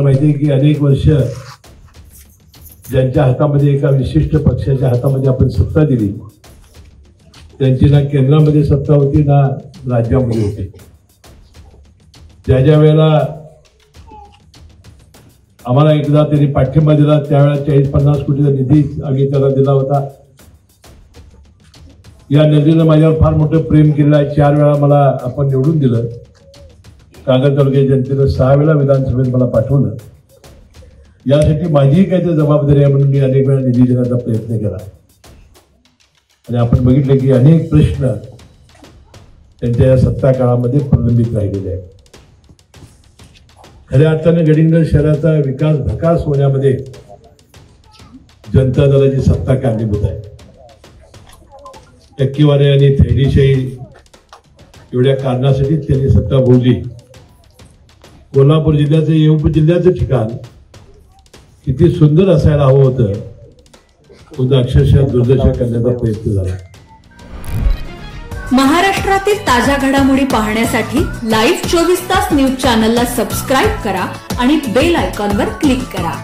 माहिती आहे की अनेक वर्ष ज्यांच्या हातामध्ये एका विशिष्ट पक्षाच्या हातामध्ये आपण सत्ता दिली त्यांची ना केंद्रामध्ये सत्ता होती ना राज्यामध्ये होती। ज्या वेळेला आम्हाला एकदा त्यांनी पाठिंबा दिला त्यावेळेला 40-50 कोटीचा निधी आम्ही त्याला दिला होता। या निधीनं माझ्यावर फार मोठं प्रेम केलं आहे। 4 वेळा मला आपण निवडून दिलं। कागद तालुक्याच्या जनतेनं 6 वेळा विधानसभेत मला पाठवलं। यासाठी माझी काही जबाबदारी आहे म्हणून मी अनेक वेळा निधी देण्याचा प्रयत्न केला आणि आपण बघितलं की अनेक प्रश्न त्यांच्या या सत्ता काळामध्ये प्रलंबित राहिलेले आहेत। खऱ्या अर्थाने गडिंग्लज शहराचा विकास भकास होण्यामध्ये जनता दलाची सत्ता कारणीभूत आहे। टक्केवारी आणि थैलीशाही एवढ्या कारणासाठी त्यांनी सत्ता भोगली। कोल्हापूर जिल्ह्याचं हे उपजिल्ह्याचं ठिकाण किती सुंदर असायला हवं होतं तो अक्षरशः दुर्दशा करण्याचा प्रयत्न झाला। महाराष्ट्रातील ताज्या घडामोडी पाहण्यासाठी लाईव्ह 24 तास न्यूज चॅनलला सबस्क्राईब करा आणि बेल आयकॉनवर क्लिक करा।